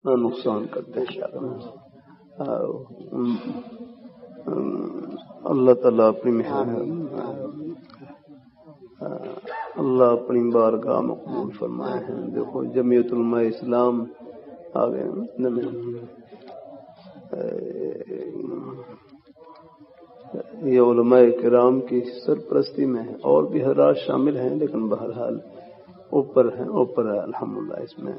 نہ نقصان کرتے ہیں. اللہ تعالیٰ اپنی اللہ اپنی بارگاہ میں قبول فرمائے ہیں. دیکھو جمعیت علماء اسلام آگے یہ علماء کرام کی سرپرستی میں ہے، اور بھی حضرات شامل ہیں، لیکن بہرحال اوپر ہے الحمدللہ. اس میں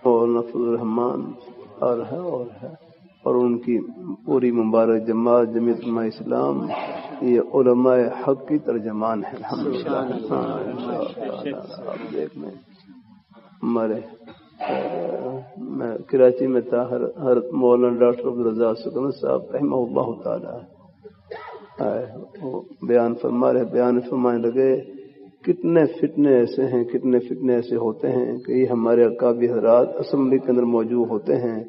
اور نفذ الرحمان اور ان کی پوری مبارک جماعت جمعیت علماء اسلام یہ علماء حق کی ترجمان ہے الحمدللہ. آپ دیکھ لیں ہمارے میں کراچی میں تھا، ہر مولانا ڈاکٹر عبدالرزاق سکندر صاحب رحمہ اللہ تعالی وہ بیان فرمانے لگے کتنے فتنے ایسے ہوتے ہیں کہ یہ ہمارے اکابر حضرات اسمبلی کے اندر موجود ہوتے ہیں،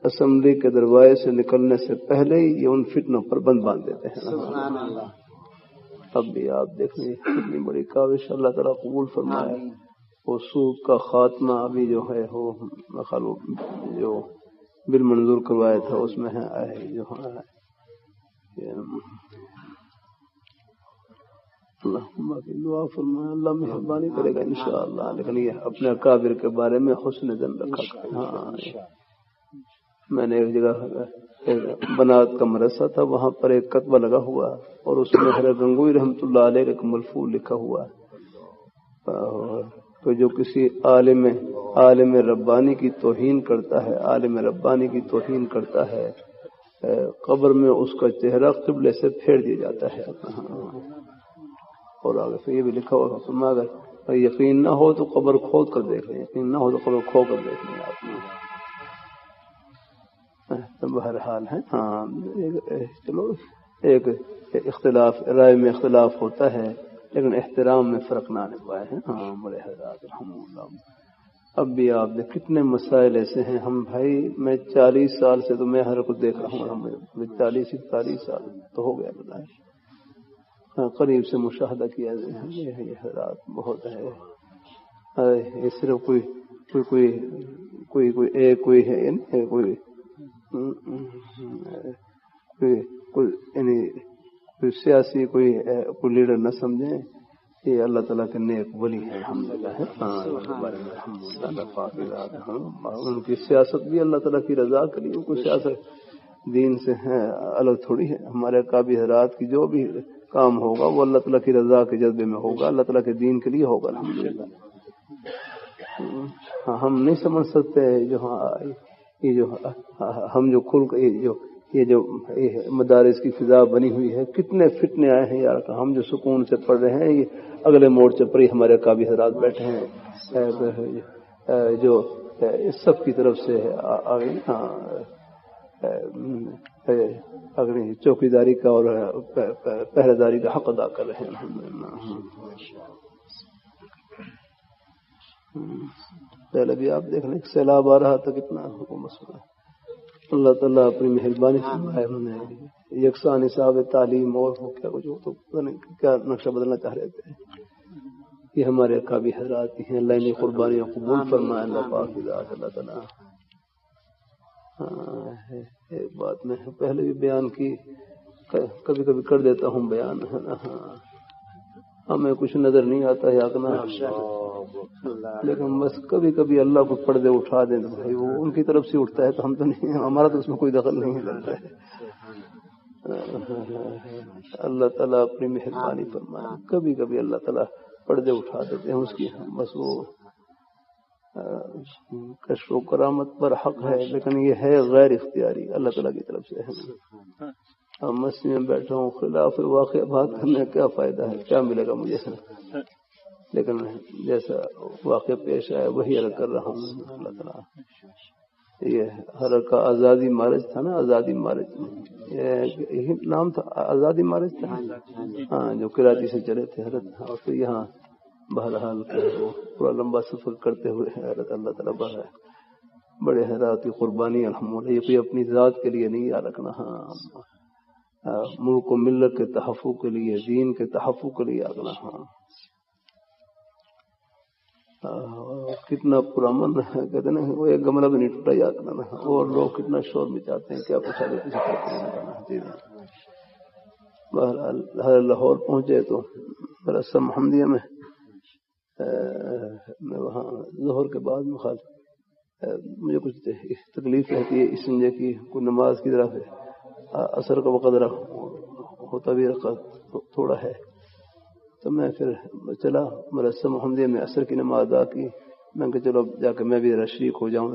اسمبلی کے دروازے سے نکلنے سے پہلے ہی یہ ان فتنوں پر بند باندھ دیتے ہیں. سبحان اللہ. اب بھی آپ دیکھ لیں کتنی بڑی کاوش اللہ تعالیٰ قبول فرمائے. وہ سود کا خاتمہ ابھی جو ہے وہ جو بل منظور کروایا تھا اس میں ہے جو اللہ دعا فرمائے، اللہ مہربانی کرے گا انشاءاللہ. لیکن یہ اپنے اکابر کے بارے میں حسن ظن رکھا کرے. ہاں میں نے ایک جگہ بنات کا مدرسہ تھا، وہاں پر ایک کتبہ لگا ہوا اور اس میں حضرت گنگوئی رحمۃ اللہ علیہ کا ایک ملفوظ لکھا ہوا تو جو کسی عالم ربانی کی توہین کرتا ہے قبر میں اس کا چہرہ قبلے سے پھیر دیا جاتا ہے. اور آگے سے یہ بھی لکھا ہوا اگر یقین نہ ہو تو قبر کھود کر دیکھ لیں، یقین نہ ہو تو قبر کھو کر دیکھ لیں آپ نے. بہرحال ہے ہاں چلو ایک اختلاف رائے میں اختلاف ہوتا ہے لیکن احترام میں فرق نہ آنے پائے ہیں. ہاں بڑے حضرات الحمدللہ. اب بھی آپ دیکھ کتنے مسائل ایسے ہیں. ہم بھائی میں 40 سال سے تو میں ہر کو دیکھ رہا ہوں، 40 سال تو ہو گیا بتائیں، قریب سے مشاہدہ کیا یہ حضرات بہت ہے. یہ صرف کوئی سیاسی کوئی لیڈر نہ سمجھیں. یہ اللہ تعالیٰ کے نیک ولی ہے الحمدللہ. ان کی سیاست بھی اللہ تعالیٰ کی رضا کے لیے، کوئی سیاست دین سے ہے الگ تھوڑی ہے. ہمارے قابل حضرات کی جو بھی کام ہوگا وہ اللہ تعالیٰ کی رضا کے جذبے میں ہوگا، اللہ تعالیٰ کے دین کے لیے ہوگا الحمدللہ. ہم نہیں سمجھ سکتے ہم جو مدارس کی فضا بنی ہوئی ہے، کتنے فتنے آئے ہیں یار. ہم جو سکون سے پڑھ رہے ہیں، یہ اگلے مورچے پر ہی ہمارے قابل حضرات بیٹھے ہیں جو سب کی طرف سے اگلی چوکیداری کا اور پہرے داری کا حق ادا کر رہے ہیں. پہلے بھی آپ دیکھ لیں سیلاب آ رہا تھا کتنا مسئلہ. اللہ تعالیٰ اپنی مہربانی فرمائے. انہوں نے یکساں نصاب تعلیم اور ہو کیا کچھ تو پتہ نہیں کیا نقشہ بدلنا چاہ رہے تھے. یہ ہمارے قابل حضرات کی ہیں، اللہ انہیں قربانیاں قبول فرمائے اللہ پاک کی ذات. اللہ تعالیٰ ایک بات میں پہلے بھی بیان کی، کبھی کبھی کر دیتا ہوں بیان ہے نا. ہمیں کچھ نظر نہیں آتا یا لیکن بس کبھی کبھی اللہ کو پردے اٹھا دیں تو بھائی وہ ان کی طرف سے اٹھتا ہے تو ہم تو نہیں، ہمارا تو اس میں کوئی دخل نہیں کرتا ہے. اللہ تعالیٰ اپنی مہربانی فرمائے. کبھی کبھی اللہ تعالیٰ پردے اٹھا دیتے ہیں اس کی، بس وہ کشف و کرامت پر حق ہے، لیکن یہ ہے غیر اختیاری اللہ تعالیٰ کی طرف سے ہے. مسجد میں بیٹھا ہوں، خلاف واقع بات کرنے کا کیا فائدہ ہے، کیا ملے گا مجھے؟ لیکن جیسا واقع پیش آیا وہی عرض کر رہا ہوں. اللہ تعالیٰ یہ حرکت کا آزادی مارچ تھا نا، آزادی مارچ یہی نام تھا، آزادی مارچ تھا ہاں، جو کراچی سے چلے تھے حضرت. اور پھر یہاں بہرحال وہ پورا لمبا سفر کرتے ہوئے اللہ تعالیٰ بڑے حیرات کی قربانی الحمدللہ. یہ کوئی اپنی ذات کے لیے نہیں یاد رکھنا. ہاں ملک و ملت کے تحفظ کے لیے, دین کے تحفظ کے لیے آگنا. ہاں کتنا پرامن ہے, کہتے ہیں وہ ایک گملہ بھی نہیں ٹوٹا یاد کرنا. اور لوگ کتنا شور مچاتے ہیں, کیا پوچھا کرتے ہیں. بہرحال لاہور پہنچے تو رسم محمدیہ میں وہاں ظہر کے بعد مجھے کچھ تکلیف رہتی ہے اس لیے کہ کوئی نماز کی طرف اثر کا وقت ہوتا بھی تھوڑا ہے, تو میں پھر چلا مرسم محمدیہ میں اثر کی نماز ادا کی. میں کہ چلو جا کے میں بھی شریک ہو جاؤں.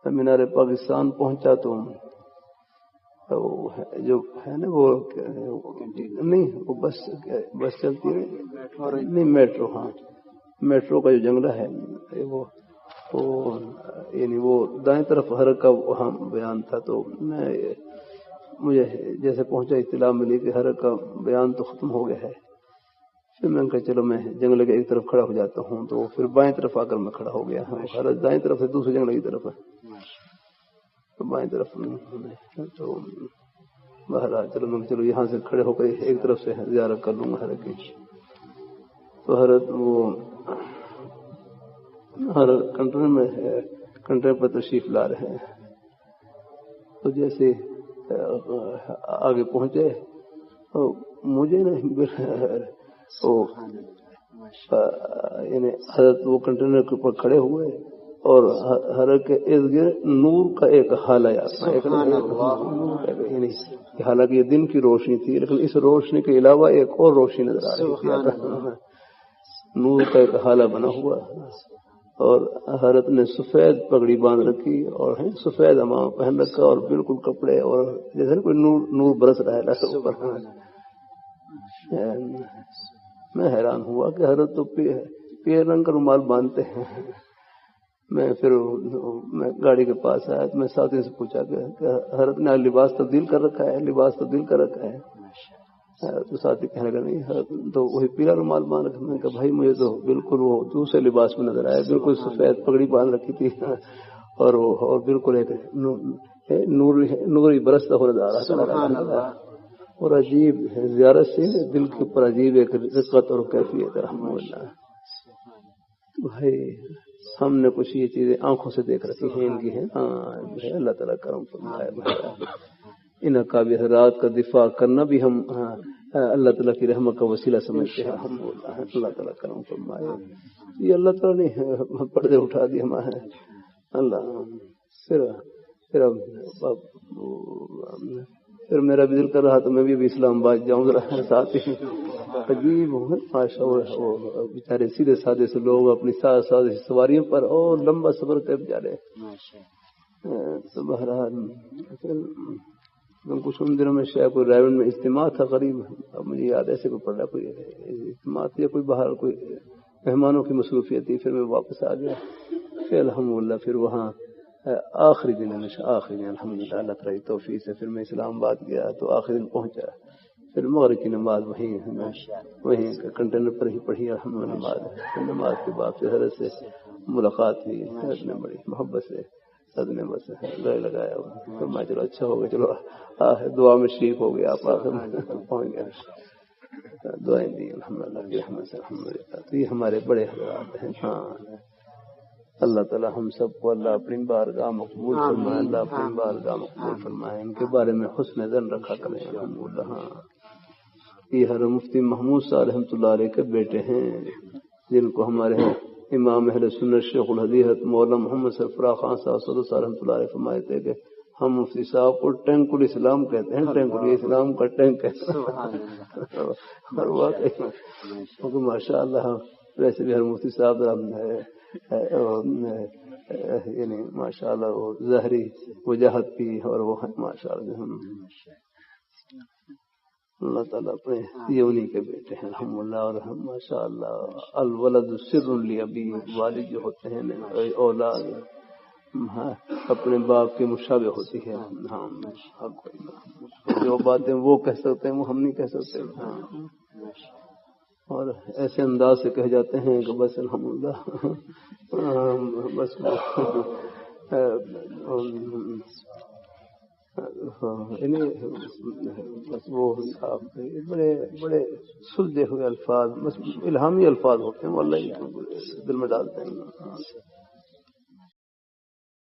میں مینار پاکستان پہنچا تو جو ہے نا وہ نہیں وہ بس چلتی نہیں میٹرو. ہاں میٹرو کا جو جنگلہ ہے وہ یعنی وہ دائیں طرف حرکت کا وہاں بیان تھا. تو مجھے جیسے پہنچا اطلاع ملی کہ حرکت کا بیان تو ختم ہو گیا ہے. پھر میں نے کہا چلو میں جنگلے کے ایک طرف کھڑا ہو جاتا ہوں. تو پھر بائیں طرف آ کر میں کھڑا ہو گیا. حرکت دائیں طرف سے دوسرے جنگلے کی طرف ہے, تو بائیں طرف. تو بہرحال چلو یہاں سے کھڑے ہو کر ایک طرف سے زیارت کر لوں گا حرکت کی. تو حضرت وہ ہر کنٹرول پر تشریف لا رہے ہیں. تو جیسے آگے پہنچے مجھے یعنی حضرت وہ کنٹینر کے اوپر کھڑے ہوئے اور حضرت کے ارد گرد نور کا ایک حالہ یعنی حالانکہ یہ دن کی روشنی تھی لیکن اس روشنی کے علاوہ ایک اور روشنی نظر آ رہی تھی. نور کا ایک حالہ بنا ہوا اور حضرت نے سفید پگڑی باندھ رکھی اور سفید امامہ پہن رکھا اور بالکل کپڑے اور جیسے کوئی نور برس رہا ہے اوپر. میں حیران ہوا کہ حضرت تو پیر رنگ کا رومال باندھتے ہیں. میں گاڑی کے پاس آیا تو میں ساتھی سے پوچھا کہ حضرت نے لباس تبدیل کر رکھا ہے. تو ساتھی کہنے لگا نہیں تو وہی پیلا رومال باندھ رکھا. میں نے کہا بھائی مجھے تو بالکل وہ دوسرے لباس میں نظر آیا, بالکل سفید پگڑی باندھ رکھی تھی اور بالکل ایک نوری برستا ہو نظر آ رہا اور عجیب زیارت سے دل کے اوپر عجیب ایک رقت اور کیفیت. الحمدللہ بھائی ہم نے کچھ یہ چیزیں آنکھوں سے دیکھ رکھی ہیں, ان کی ہیں. ہاں اللہ تعالیٰ کرم فرمائے. ان اکابر حضرات کا دفاع کرنا بھی ہم اللہ تعالیٰ کی رحمت کا وسیلہ سمجھتے ہیں. اللہ تعالیٰ کرم فرمائے. یہ اللہ تعالیٰ نے پردے اٹھا دیے ہمارے. اللہ پھر میرا بھی دل کر رہا تو میں بھی اسلام آباد جاؤں ذرا ساتھ ہی. عجیب وہ بیچارے سیدھے سادے سے لوگ اپنی سادی سواریوں پر اور لمبا سفر طے جا رہے. تو بہرحال کچھ ان دنوں میں شاید کوئی رائے میں اجتماع تھا قریب. اب مجھے یاد ایسے کوئی پڑ رہا کوئی اجتماع تھی یا کوئی باہر کوئی مہمانوں کی مصروفیت تھی. پھر میں واپس آ گیا. پھر الحمدللہ پھر وہاں آخری دن الحمدللہ اللہ تعالی توفیق سے پھر میں اسلام آباد گیا. تو آخری دن پہنچا. پھر مغرب کی نماز وہیں کنٹینر پر ہی پڑھی الحمدللہ. نماز کے بعد پھر حضرت سے ملاقات ہوئی. حضرت نے بڑی محبت سے صدمے بس گئے لگایا. میں چلو اچھا ہو گیا, چلو دعا میں شریک ہو گیا. آپ آخر پہنچ گئے. دعائیں دی الحمدللہ کی رحمت سے. الحمدللہ تو یہ ہمارے بڑے حضرات ہیں. ہاں اللہ تعالیٰ ہم سب کو اللہ اپنی بارگاہ مقبول فرمائے. اللہ اپنی بارگاہ مقبول فرمائے. ان کے بارے میں حسن ظن رکھا کریں. الحمدللہ. ہاں یہ حضرت مفتی محمود صاحب رحمۃ اللہ علیہ کے بیٹے ہیں جن کو ہمارے امام اہل سنت شیخ الحدیث مولانا محمد سرفراز خان صاحب رحمۃ اللہ علیہ فرمائے تھے کہ ہم مفتی صاحب کو ٹینک الاسلام کہتے ہیں. ٹینک الاسلام کا ٹینک ہے. اور ماشاء اللہ ویسے بھی ہر مفتی صاحب یعنی ماشاء اللہ وہ ظاہری وجاہت کی اور وہ ماشاء اللہ اللہ تعالیٰ اپنے یہ انہی کے بیٹے ہیں الحمدللہ. اور ہم ماشاء اللہ الولد سر لابی, والد جو ہوتے ہیں اولاد اپنے باپ کے مشابہ ہوتی ہے. ہاں جو باتیں وہ کہہ سکتے ہیں وہ ہم نہیں کہہ سکتے. اور ایسے انداز سے کہہ جاتے ہیں کہ بس الحمدللہ بس بس وہ بڑے بڑے سلجھے ہوئے الفاظ، بس الہامی الفاظ ہوتے ہیں، وہ اللہ دل میں ڈالتے ہیں.